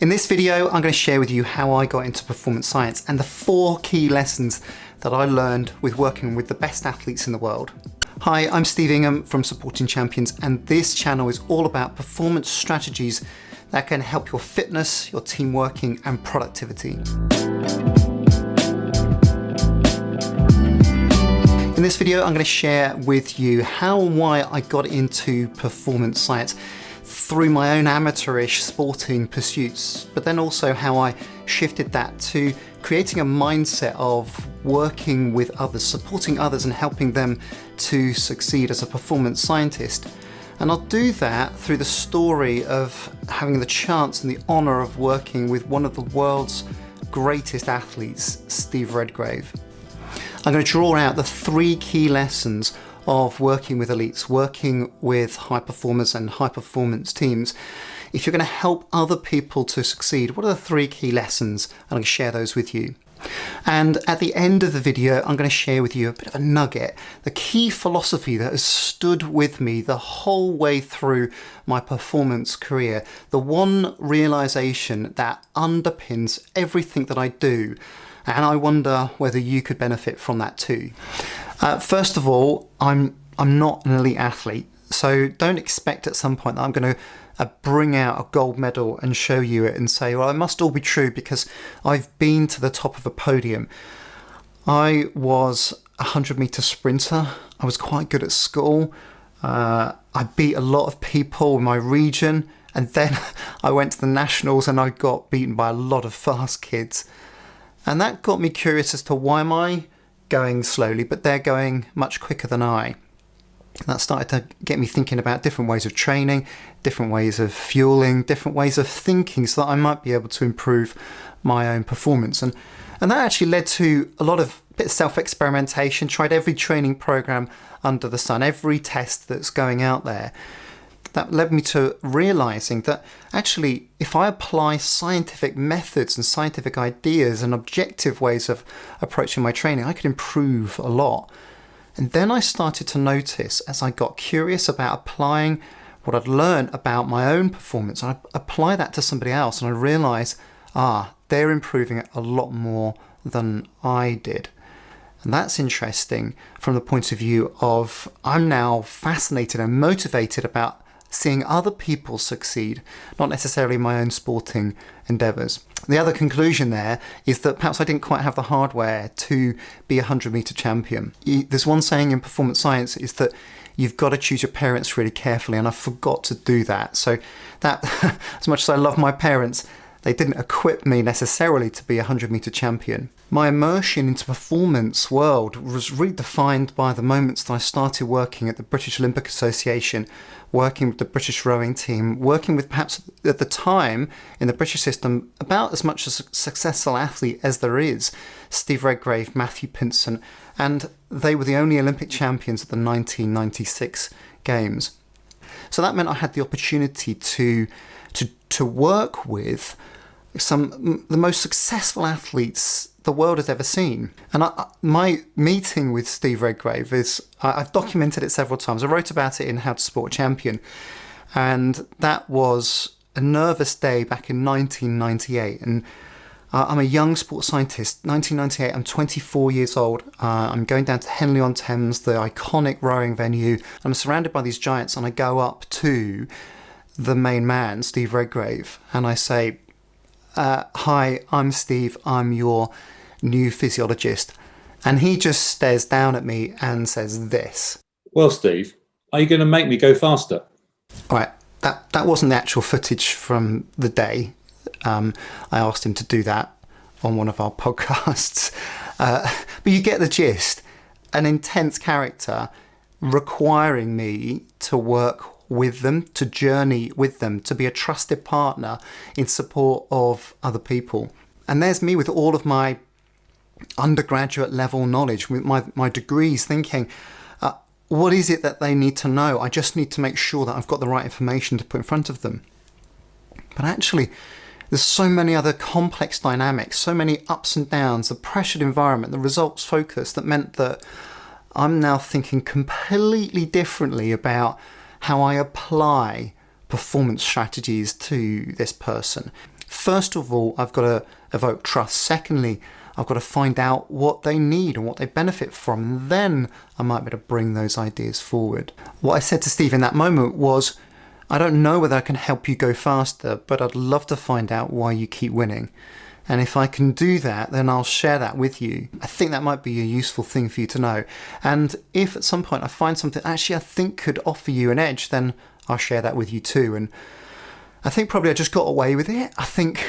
In this video, I'm going to share with you how I got into performance science and the 4 key lessons that I learned with working with the best athletes in the world. Hi, I'm Steve Ingham from Supporting Champions, and this channel is all about performance strategies that can help your fitness, your team working, and productivity. In this video, I'm going to share with you how and why I got into performance science through my own amateurish sporting pursuits, but then also how I shifted that to creating a mindset of working with others, supporting others and helping them to succeed as a performance scientist. And I'll do that through the story of having the chance and the honor of working with one of the world's greatest athletes, Steve Redgrave. I'm going to draw out the 3 key lessons of working with elites, working with high performers and high performance teams. If you're going to help other people to succeed, what are the 3 key lessons? I'm going to share those with you. And at the end of the video, I'm going to share with you a bit of a nugget, the key philosophy that has stood with me the whole way through my performance career, the one realization that underpins everything that I do. And I wonder whether you could benefit from that too. First of all, I'm not an elite athlete, so don't expect at some point that I'm going to bring out a gold medal and show you it and say, well, it must all be true because I've been to the top of a podium. I was a 100-meter sprinter. I was quite good at school. I beat a lot of people in my region, and then I went to the nationals and I got beaten by a lot of fast kids. And that got me curious as to why am I going slowly, but they're going much quicker than I. That started to get me thinking about different ways of training, different ways of fueling, different ways of thinking so that I might be able to improve my own performance. And that actually led to a lot of self-experimentation, tried every training program under the sun, every test that's going out there. That led me to realizing that actually if I apply scientific methods and scientific ideas and objective ways of approaching my training, I could improve a lot. And then I started to notice as I got curious about applying what I'd learned about my own performance, I apply that to somebody else and I realized, they're improving it a lot more than I did. And that's interesting from the point of view of I'm now fascinated and motivated about seeing other people succeed, not necessarily my own sporting endeavours. The other conclusion there is that perhaps I didn't quite have the hardware to be a 100-metre champion. There's one saying in performance science is that you've got to choose your parents really carefully, and I forgot to do that. So that, as much as I love my parents, they didn't equip me necessarily to be a 100-metre champion. My immersion into performance world was redefined by the moments that I started working at the British Olympic Association, working with the British rowing team, working with perhaps at the time in the British system about as much a successful athlete as there is, Steve Redgrave, Matthew Pinson, and they were the only Olympic champions at the 1996 Games. So that meant I had the opportunity to work with the most successful athletes the world has ever seen. And my meeting with Steve Redgrave is, I've documented it several times. I wrote about it in How to Sport a Champion. And that was a nervous day back in 1998. And I'm a young sports scientist, 1998, I'm 24 years old. I'm going down to Henley-on-Thames, the iconic rowing venue. I'm surrounded by these giants and I go up to the main man, Steve Redgrave, and I say, hi, I'm Steve, I'm your new physiologist. And he just stares down at me and says this. Well, Steve, are you going to make me go faster? All right, that wasn't the actual footage from the day. I asked him to do that on one of our podcasts. But you get the gist. An intense character requiring me to work with them, to journey with them, to be a trusted partner in support of other people. And there's me with all of my undergraduate level knowledge, with my degrees, thinking, what is it that they need to know? I just need to make sure that I've got the right information to put in front of them. But actually, there's so many other complex dynamics, so many ups and downs, the pressured environment, the results focus that meant that I'm now thinking completely differently about how I apply performance strategies to this person. First of all, I've got to evoke trust. Secondly, I've got to find out what they need and what they benefit from. Then I might be able to bring those ideas forward. What I said to Steve in that moment was, I don't know whether I can help you go faster, but I'd love to find out why you keep winning. And if I can do that, then I'll share that with you. I think that might be a useful thing for you to know. And if at some point I find something actually I think could offer you an edge, then I'll share that with you too. And I think probably I just got away with it. I think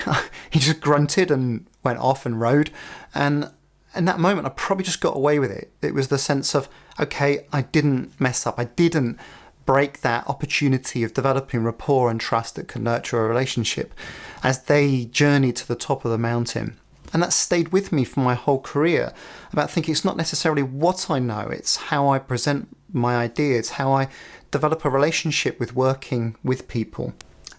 he just grunted and went off and rode. And in that moment, I probably just got away with it. It was the sense of, okay, I didn't mess up. I didn't break that opportunity of developing rapport and trust that can nurture a relationship as they journeyed to the top of the mountain. And that stayed with me for my whole career, about thinking it's not necessarily what I know, it's how I present my ideas, how I develop a relationship with working with people.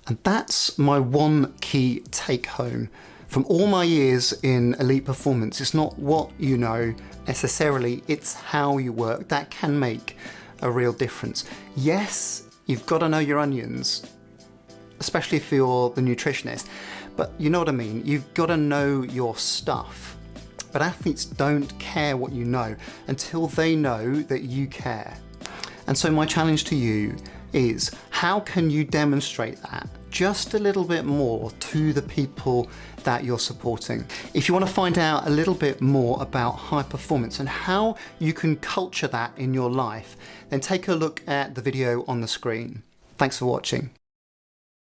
And that's my one key take home from all my years in elite performance. It's not what you know necessarily, it's how you work. That can make a real difference. Yes, you've got to know your onions, especially if you're the nutritionist, but you know what I mean. You've got to know your stuff. But athletes don't care what you know until they know that you care. And so my challenge to you is, how can you demonstrate that just a little bit more to the people that you're supporting? If you want to find out a little bit more about high performance and how you can culture that in your life, then take a look at the video on the screen. Thanks for watching.